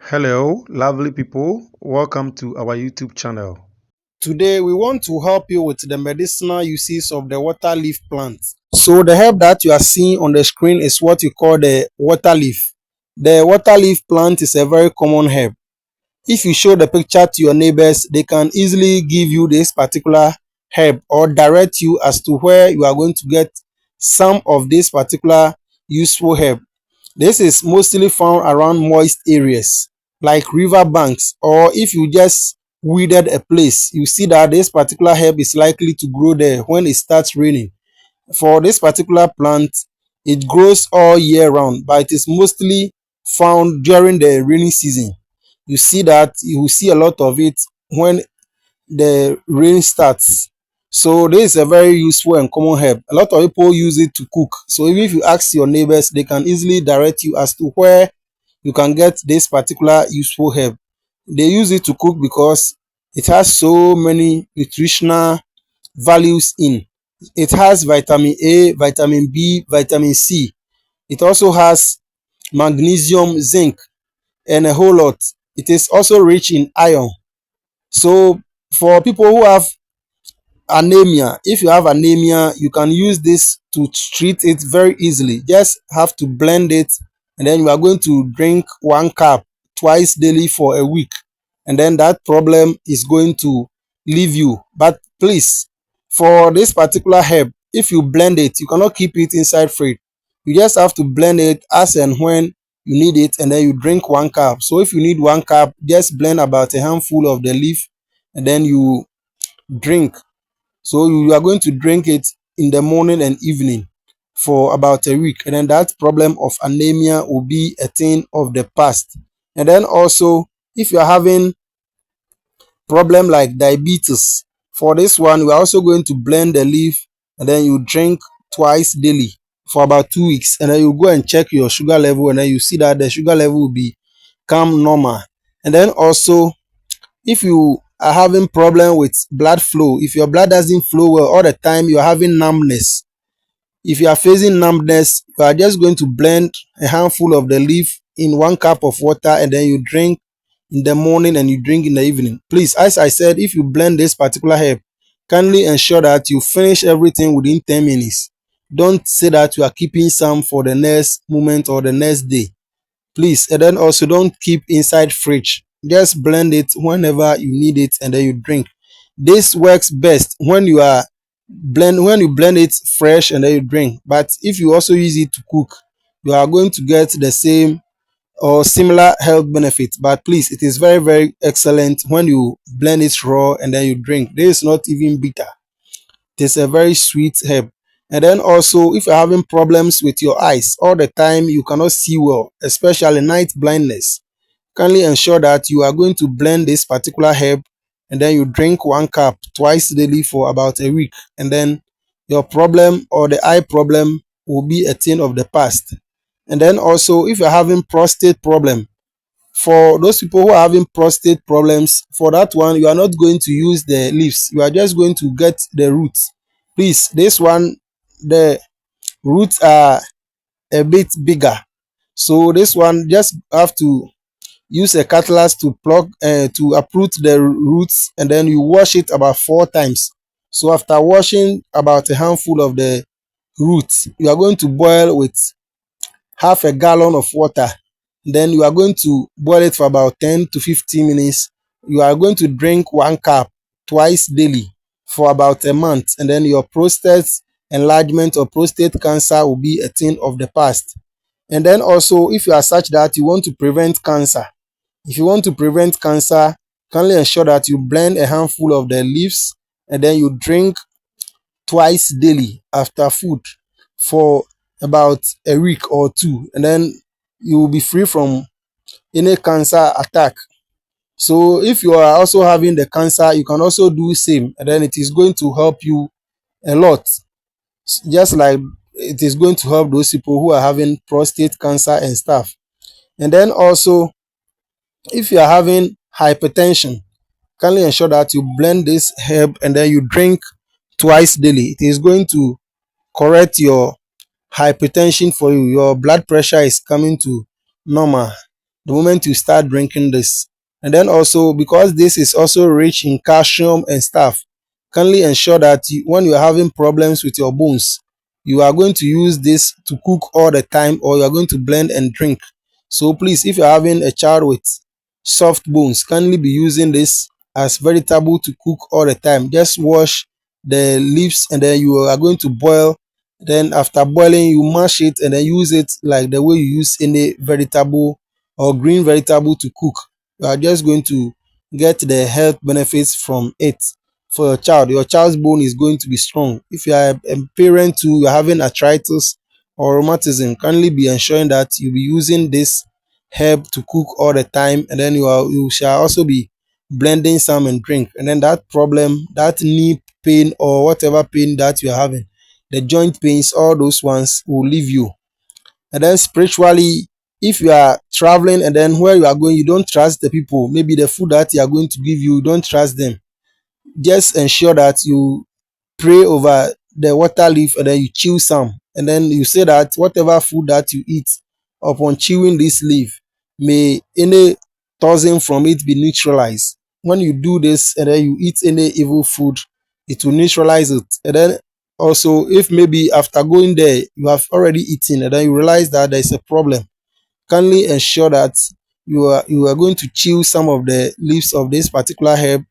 Hello, lovely people. Welcome to our YouTube channel. Today, we want to help you with the medicinal uses of the water leaf plant. So, the herb that you are seeing on the screen is what you call the water leaf. The water leaf plant is a very common herb. If you show the picture to your neighbors, they can easily give you this particular herb or direct you as to where you are going to get some of this particular useful herb. This is mostly found around moist areas like river banks, or if you just weeded a place, you see that this particular herb is likely to grow there when it starts raining. For this particular plant, it grows all year round, but it is mostly found during the rainy season. You will see a lot of it when the rain starts. So this is a very useful and common herb. A lot of people use it to cook. So even if you ask your neighbors, they can easily direct you as to where you can get this particular useful herb. They use it to cook because it has so many nutritional values in. It has vitamin A, vitamin B, vitamin C. It also has magnesium, zinc, and a whole lot. It is also rich in iron. So for people who have anemia, if you have anemia, you can use this to treat it very easily. Just have to blend it, and then you are going to drink 1 cup twice daily for a week, and then that problem is going to leave you. But please, for this particular herb, if you blend it, you cannot keep it inside fridge. You just have to blend it as and when you need it, and then you drink 1 cup. So if you need 1 cup, just blend about a handful of the leaf, and then you drink. So you are going to drink it in the morning and evening for about a week, and then that problem of anemia will be a thing of the past. And then also, if you are having problem like diabetes, for this one, we are also going to blend the leaf, and then you drink twice daily for about 2 weeks, and then you go and check your sugar level, and then you see that the sugar level will become normal. And then also, if you are having problem with blood flow, if your blood doesn't flow well all the time, you are having numbness. If you are facing numbness, you are just going to blend a handful of the leaf in 1 cup of water, and then you drink in the morning and you drink in the evening. Please, as I said, if you blend this particular herb, kindly ensure that you finish everything within 10 minutes. Don't say that you are keeping some for the next moment or the next day. Please, and then also don't keep inside fridge. Just blend it whenever you need it, and then you drink. This works best when you blend it fresh and then you drink. But if you also use it to cook, you are going to get the same or similar health benefits. But please, it is very, very excellent when you blend it raw and then you drink. This is not even bitter. It is a very sweet herb. And then also, if you're having problems with your eyes all the time, you cannot see well, especially night blindness, kindly ensure that you are going to blend this particular herb, and then you drink 1 cup twice daily for about a week, and then your problem or the eye problem will be a thing of the past. And then also, if you're having prostate problem, for those people who are having prostate problems, for that one, you are not going to use the leaves, you are just going to get the roots. Please, this one, the roots are a bit bigger, so this one just have to use a cutlass to to uproot the roots, and then you wash it about 4 times. So after washing about a handful of the roots, you are going to boil with half a gallon of water. Then you are going to boil it for about 10 to 15 minutes. You are going to drink 1 cup twice daily for about a month, and then your prostate enlargement or prostate cancer will be a thing of the past. And then also, if you are such that you want to prevent cancer, if you want to prevent cancer, kindly ensure that you blend a handful of the leaves, and then you drink twice daily after food for about a week or two, and then you will be free from any cancer attack. So if you are also having the cancer, you can also do same, and then it is going to help you a lot, just like it is going to help those people who are having prostate cancer and stuff. And then also, if you are having hypertension, kindly ensure that you blend this herb and then you drink twice daily. It is going to correct your hypertension for you. Your blood pressure is coming to normal. the moment you start drinking this. And then also, because this is also rich in calcium and stuff, kindly ensure that when you're having problems with your bones, you are going to use this to cook all the time, or you are going to blend and drink. So please, if you're having a child with soft bones, kindly be using this as vegetable to cook all the time. Just wash the leaves and then you are going to boil. Then after boiling, you mash it and then use it like the way you use any vegetable or green vegetable to cook. You are just going to get the health benefits from it for your child. Your child's bone is going to be strong. If you are a parent too, you are having arthritis or rheumatism, kindly be ensuring that you be using this herb to cook all the time, and then you shall also be blending some and drink. And then that problem, that knee pain or whatever pain that you are having, the joint pains, all those ones will leave you. And then spiritually, if you are traveling and then where you are going, you don't trust the people, maybe the food that they are going to give you, you don't trust them, just ensure that you pray over the water leaf and then you chew some. And then you say that whatever food that you eat, upon chewing this leaf, may any toxin from it be neutralized. When you do this and then you eat any evil food, it will neutralize it. And then also, if maybe after going there you have already eaten and then you realize that there is a problem, kindly ensure that you are going to chew some of the leaves of this particular herb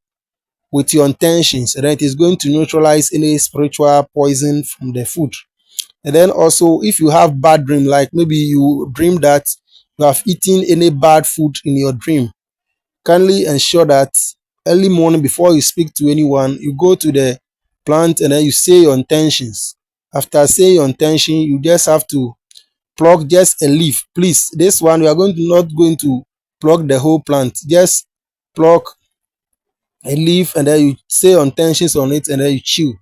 with your intentions, and then it is going to neutralize any spiritual poison from the food. And then also, if you have bad dream, like maybe you dream that you have eaten any bad food in your dream, kindly ensure that early morning before you speak to anyone, you go to the plant and then you say your intentions. After saying your intention, you just have to pluck just a leaf. Please, this one we are going to not going to pluck the whole plant. Just pluck a leaf and then you say your intentions on it and then you chew.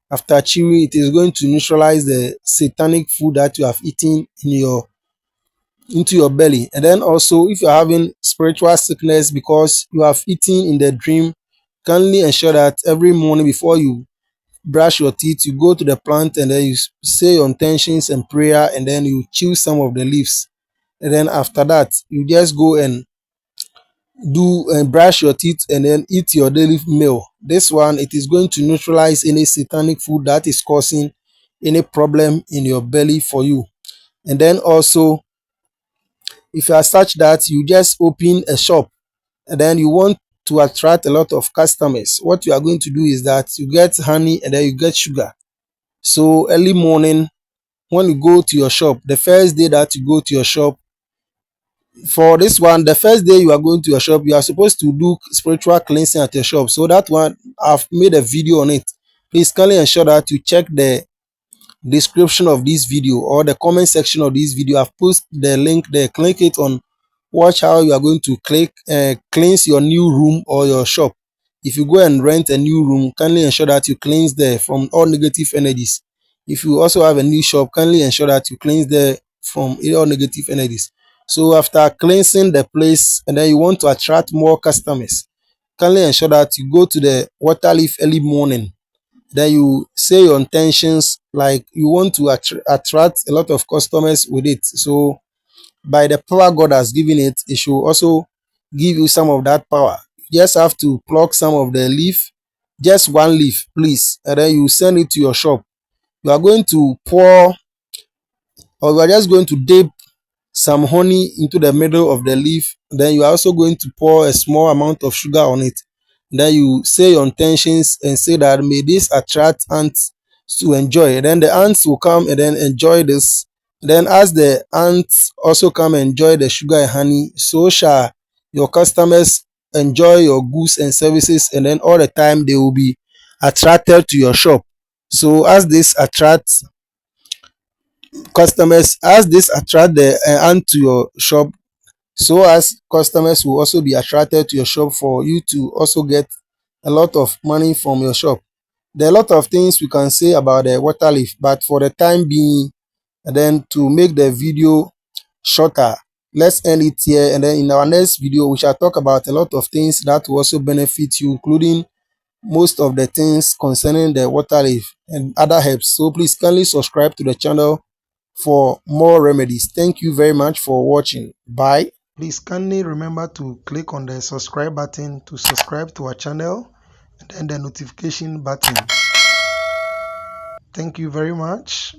After chewing, it is going to neutralize the satanic food that you have eaten in your into your belly. And then also, if you're having spiritual sickness because you have eaten in the dream, kindly ensure that every morning before you brush your teeth, you go to the plant and then you say your intentions and prayer and then you chew some of the leaves. And then after that, you just go and do and brush your teeth and then eat your daily meal. This one, it is going to neutralize any satanic food that is causing any problem in your belly for you. And then also, if you are such that you just open a shop and then you want to attract a lot of customers, what you are going to do is that you get honey and then you get sugar. So early morning, when you go to your shop, the first day that you go to your shop, for this one, the first day you are going to your shop, you are supposed to do spiritual cleansing at your shop. So that one, I've made a video on it. Please kindly ensure that you check the description of this video or the comment section of this video. I've posted the link there. Click it on, watch how you are going to cleanse your new room or your shop. If you go and rent a new room, kindly ensure that you cleanse there from all negative energies. If you also have a new shop, kindly ensure that you cleanse there from all negative energies. So after cleansing the place and then you want to attract more customers, kindly ensure that you go to the water leaf early morning. Then you say your intentions like you want to attract a lot of customers with it. So by the power God has given it, it should also give you some of that power. You just have to pluck some of the leaf, just one leaf, please, and then you send it to your shop. You are going to pour, or you are just going to dip some honey into the middle of the leaf. Then you are also going to pour a small amount of sugar on it. Then you say your intentions and say that may this attract ants to enjoy. And then the ants will come and then enjoy this. Then as the ants also come and enjoy the sugar and honey, so shall your customers enjoy your goods and services, and then all the time they will be attracted to your shop. So as this attracts customers, as this attract the ant to your shop, so as customers will also be attracted to your shop for you to also get a lot of money from your shop. There are a lot of things we can say about the water leaf, but for the time being, and then to make the video shorter, let's end it here. And then in our next video, we shall talk about a lot of things that will also benefit you, including most of the things concerning the water leaf and other herbs. So please kindly subscribe to the channel for more remedies. Thank you very much for watching. Bye. Please kindly remember to click on the subscribe button to subscribe to our channel and then the notification button. Thank you very much.